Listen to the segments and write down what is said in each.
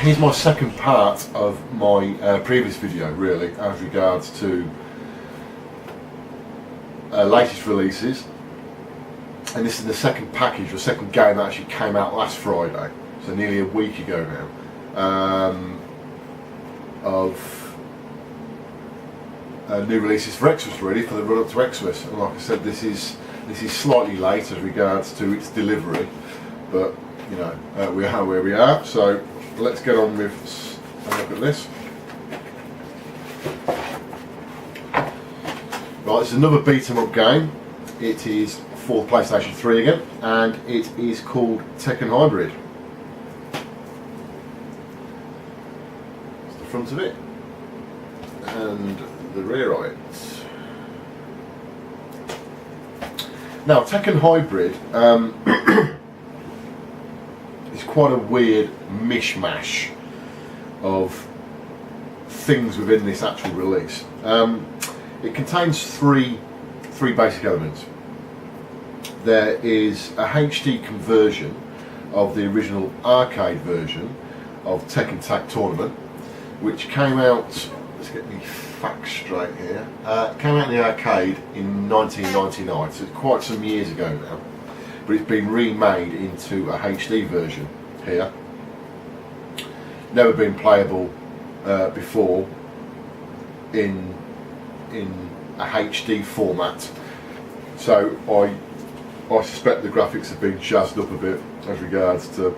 here's my second part of my previous video, really, as regards to latest releases. And this is the second package, or second game that actually came out last Friday, so nearly a week ago now, of new releases for Xmas, really, for the run up to Xmas. And like I said, this is slightly late as regards to its delivery, but you know, we are where we are. So let's get on with a look at this. Right, it's another beat 'em up game. It is for the PlayStation 3 again, and it is called Tekken Hybrid. It's the front of it, and the rear of it. Now, Tekken Hybrid is quite a weird mishmash of things within this actual release. It contains three basic elements. There is a HD conversion of the original arcade version of Tekken Tag Tournament, which came out, let's get the facts straight here, came out in the arcade in 1999, so it's quite some years ago now, but it's been remade into a HD version here. Never been playable before in a HD format, so I suspect the graphics have been jazzed up a bit as regards to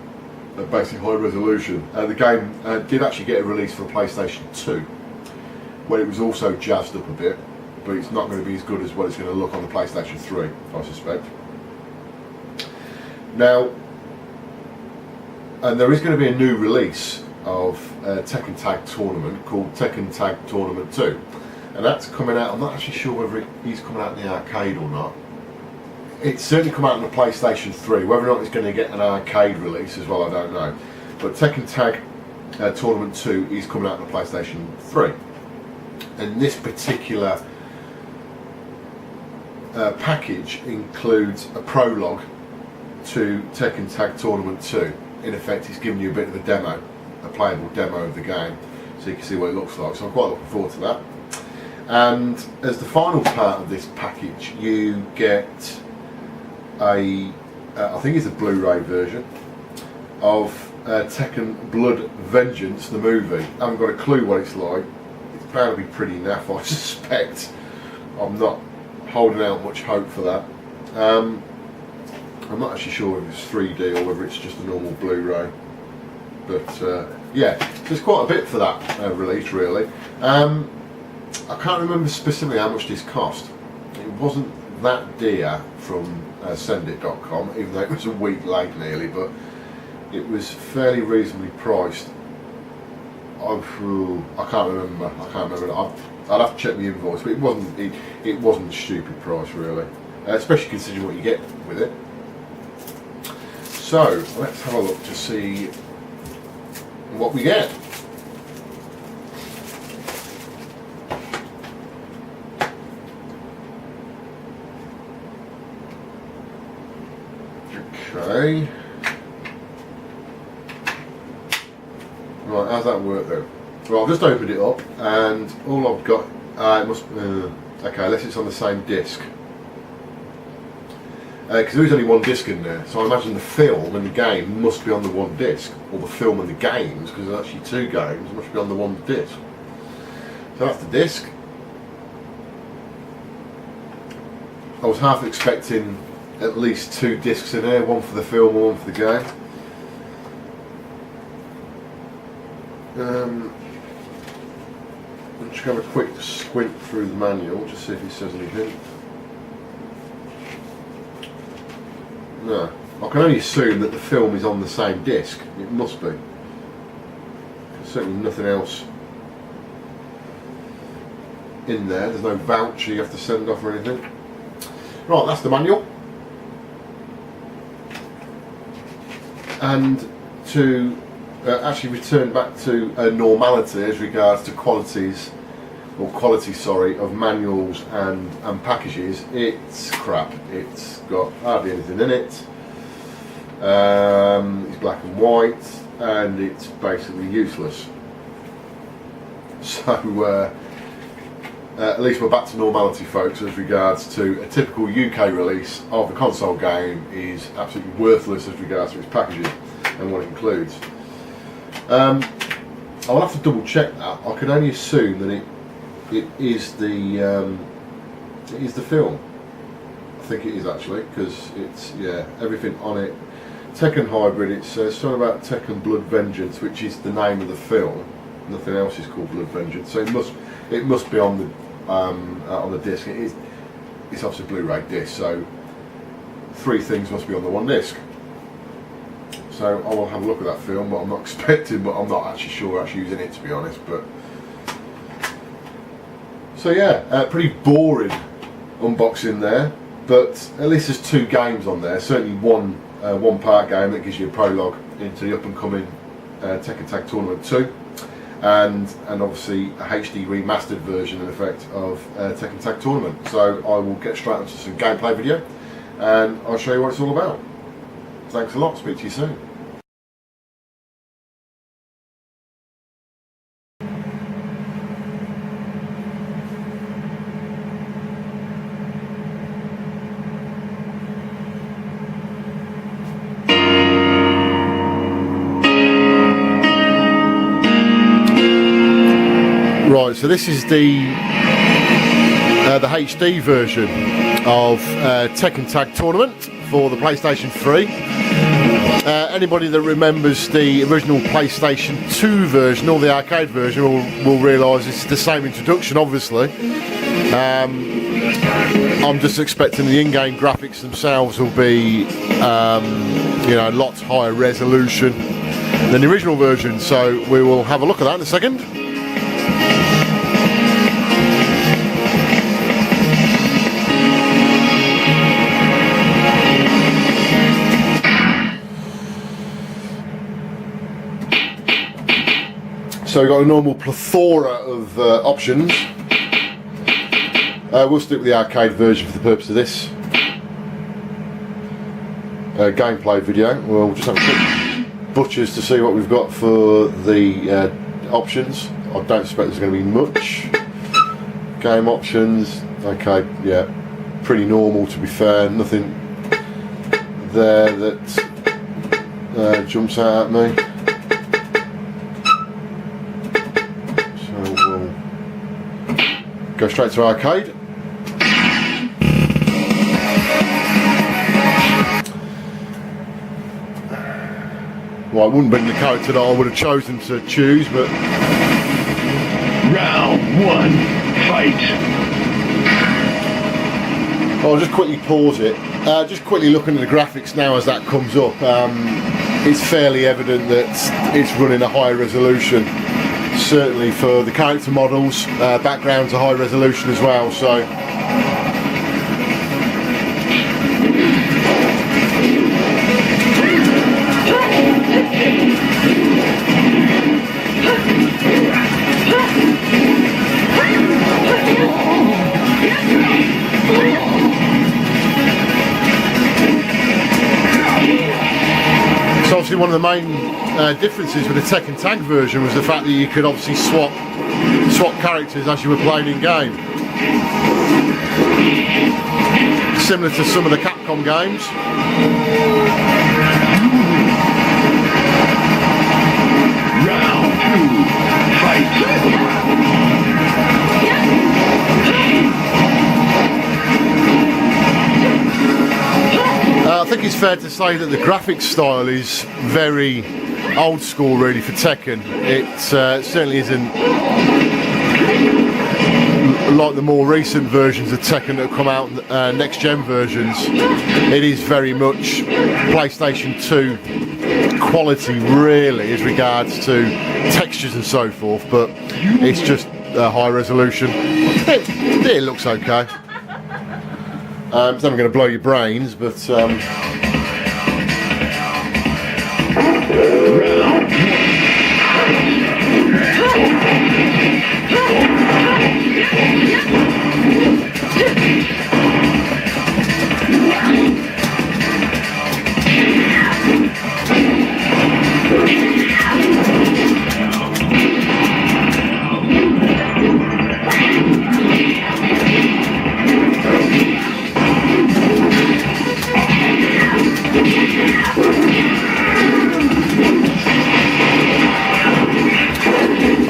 basic high resolution. The game did actually get a release for PlayStation 2, where it was also jazzed up a bit, but it's not going to be as good as what it's going to look on the PlayStation 3, I suspect. Now, and there is going to be a new release of Tekken Tag Tournament called Tekken Tag Tournament 2, and that's coming out. I'm not actually sure whether it is coming out in the arcade or not. It's certainly come out on the PlayStation 3. Whether or not it's going to get an arcade release as well, I don't know. But Tekken Tag Tournament 2 is coming out on the PlayStation 3. And this particular package includes a prologue to Tekken Tag Tournament 2. In effect, it's giving you a bit of a demo, a playable demo of the game, so you can see what it looks like. So I'm quite looking forward to that. And as the final part of this package, you get I think it's a Blu-ray version of Tekken Blood Vengeance, the movie. I haven't got a clue what it's like. It's bound to be pretty naff, I suspect. I'm not holding out much hope for that. I'm not actually sure if it's 3D or whether it's just a normal Blu-ray. But yeah, there's quite a bit for that release, really. I can't remember specifically how much this cost. It wasn't that dear from sendit.com, even though it was a week late nearly, but it was fairly reasonably priced. I can't remember. I'd have to check the invoice, but it wasn't a stupid price, really, especially considering what you get with it. So let's have a look to see what we get. Okay. Right, how's that work then? Well, I've just opened it up, and all I've got, it must, okay, unless it's on the same disc. Because there is only one disc in there, so I imagine the film and the game must be on the one disc, or the film and the games, because there's actually two games, must be on the one disc. So that's the disc. I was half expecting at least two discs in there, one for the film and one for the game. I'm just going to have a quick squint through the manual, just see if it says anything. No, I can only assume that the film is on the same disc. It must be. There's certainly nothing else in there. There's no voucher you have to send off or anything. Right, that's the manual. And to actually return back to normality as regards to quality of manuals and packages, it's crap. It's got hardly anything in it. It's black and white, and it's basically useless. So at least we're back to normality, folks, as regards to a typical UK release of the console game is absolutely worthless as regards to its packaging and what it includes. I'll have to double check that. I can only assume that it is the film. I think it is actually, because it's, yeah, everything on it. Tekken Hybrid, it says something about Tekken Blood Vengeance, which is the name of the film. Nothing else is called Blood Vengeance, so it must be on the disc. It's obviously a Blu-ray disc, so 3 things must be on the one disc. So I will have a look at that film, but I'm not expecting, but I'm not actually sure actually using it, to be honest. But so yeah, pretty boring unboxing there, but at least there's 2 games on there. Certainly one part game that gives you a prologue into the up and coming Tekken Tag Tournament 2, and obviously a HD remastered version in effect of Tekken Tag Tournament. So I will get straight onto some gameplay video and I'll show you what it's all about. Thanks a lot, speak to you soon. Right, so this is the HD version of Tekken Tag Tournament for the PlayStation 3. Anybody that remembers the original PlayStation 2 version or the arcade version will realise it's the same introduction, obviously. I'm just expecting the in-game graphics themselves will be you know, lots higher resolution than the original version, so we will have a look at that in a second. So we've got a normal plethora of options. We'll stick with the arcade version for the purpose of this gameplay video. We'll just have a quick butchers to see what we've got for the options. I don't suspect there's going to be much. Game options, okay, yeah, pretty normal to be fair. Nothing there that jumps out at me. Go straight to arcade. Well, I wouldn't bring the character that I would have chosen to choose, but... Round 1, fight! I'll just quickly pause it. Just quickly looking at the graphics now as that comes up. It's fairly evident that it's running a high resolution. Certainly for the character models, backgrounds are high resolution as well, so obviously one of the main differences with the Tekken Tag version was the fact that you could obviously swap characters as you were playing in game. Similar to some of the Capcom games. Round 2, fight! I think it's fair to say that the graphics style is very old school really for Tekken. It certainly isn't like the more recent versions of Tekken that have come out, next gen versions. It is very much PlayStation 2 quality really as regards to textures and so forth, but it's just high resolution. It looks okay. It's never going to blow your brains, but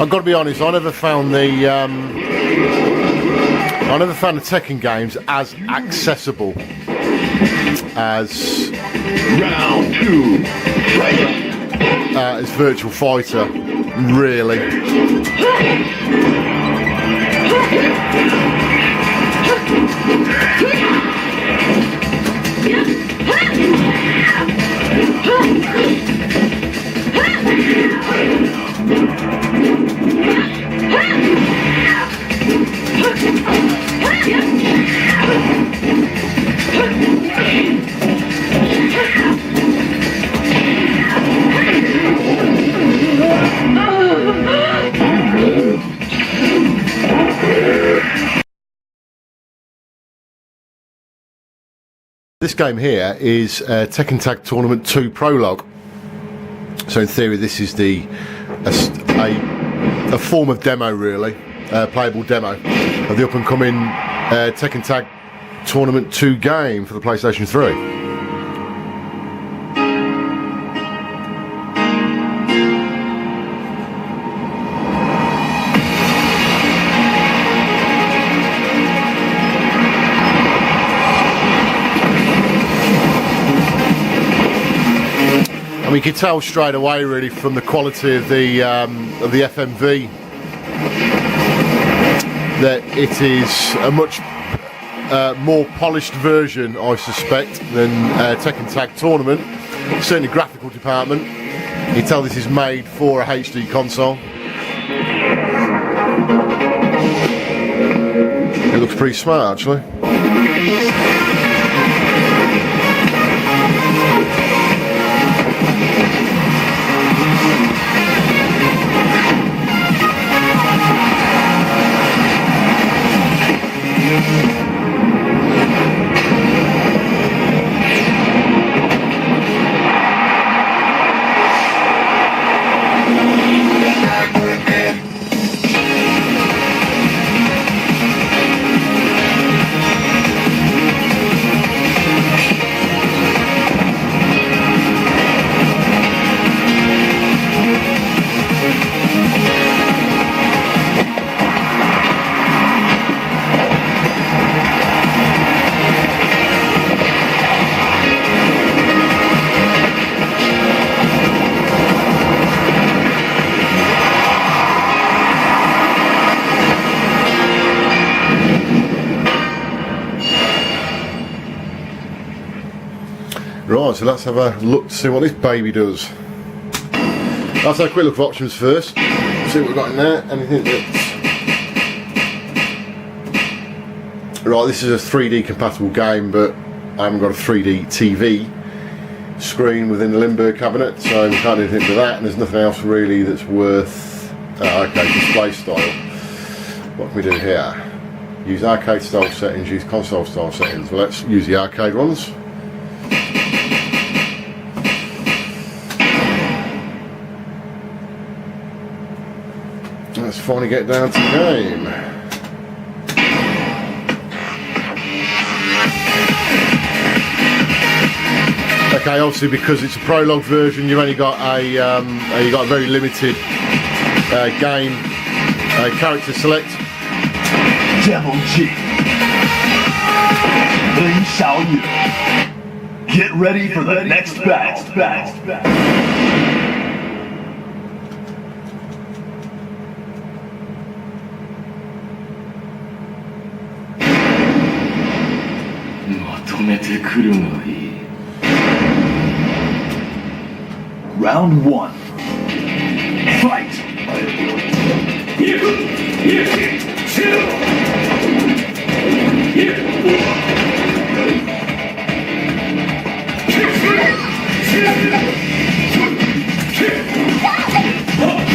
I've got to be honest, I never found the Tekken games as accessible as Round 2. Fight. as Virtual Fighter, really. This game here is Tekken Tag Tournament 2 Prologue. So in theory this is a form of demo really, playable demo of the up and coming Tekken Tag Tournament 2 game for the PlayStation 3. And we could tell straight away, really, from the quality of the FMV that it is a much more polished version, I suspect, than Tekken Tag Tournament. Certainly, graphical department. You can tell this is made for a HD console. It looks pretty smart, actually. Right, so let's have a look to see what this baby does. Let's have a quick look for options first. See what we've got in there. Anything that's... Right, this is a 3D compatible game, but I haven't got a 3D TV screen within the Limburg cabinet, so we can't do anything with that, and there's nothing else really that's worth... okay, display style. What can we do here? Use arcade style settings, use console style settings. Well, let's use the arcade ones. Let's finally get down to the game. Okay, obviously because it's a prologue version, you've only got a very limited game character select. Devil G. Lin Xiaoyu. Get ready for the next battle. Round 1. Fight!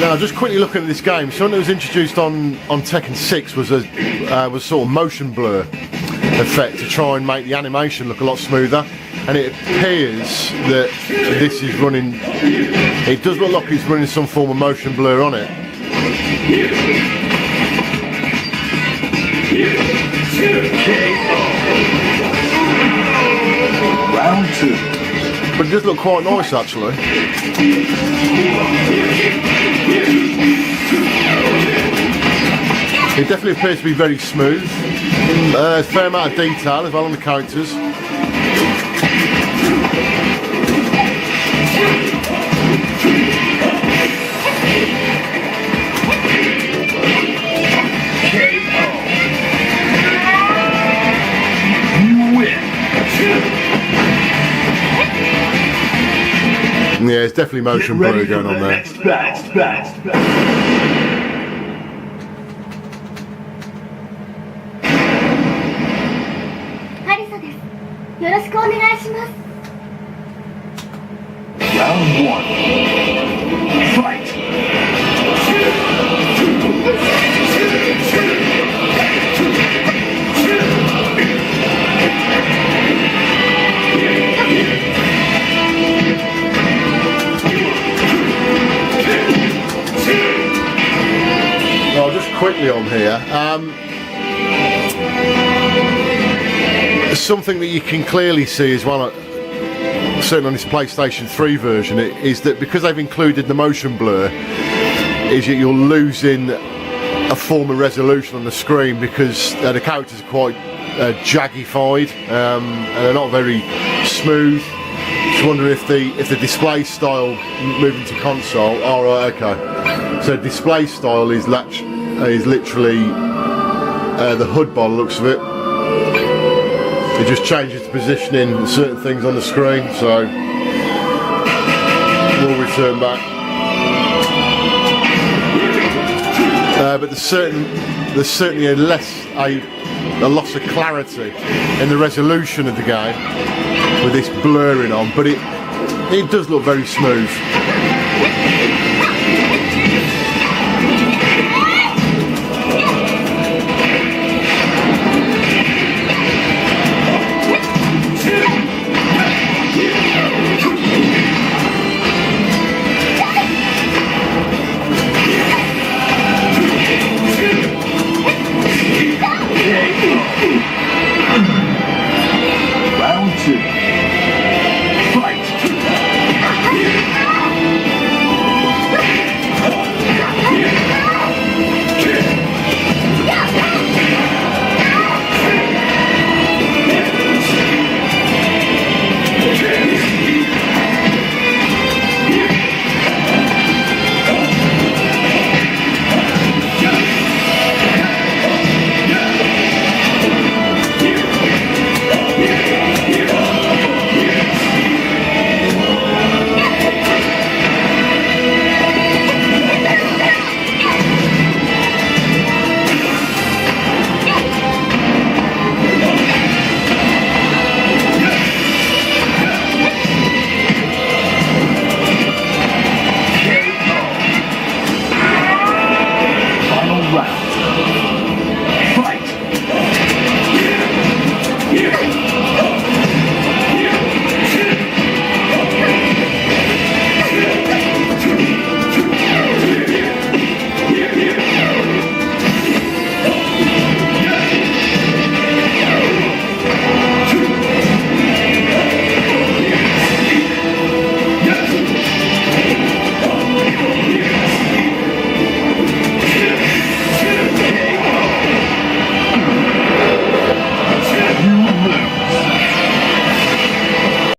Now, just quickly looking at this game, something that was introduced on Tekken 6 was sort of motion blur effect to try and make the animation look a lot smoother, and it appears that this is running, it does look like it's running some form of motion blur on it. Round 2. But it does look quite nice actually. It definitely appears to be very smooth. There's a fair amount of detail as well on the characters. Yeah, it's definitely motion blur going on there. Round 1. Fight! Well, just quickly on here, something that you can clearly see as well, certainly on this PlayStation 3 version, is that because they've included the motion blur, is that you're losing a form of resolution on the screen because the characters are quite jaggified and they're not very smooth. Just wondering if the display style moving to console. All right, okay. So display style is literally the HUD by the looks of it. It just changes the positioning of certain things on the screen, so we'll return back. But there's certainly a loss of clarity in the resolution of the game with this blurring on, but it does look very smooth.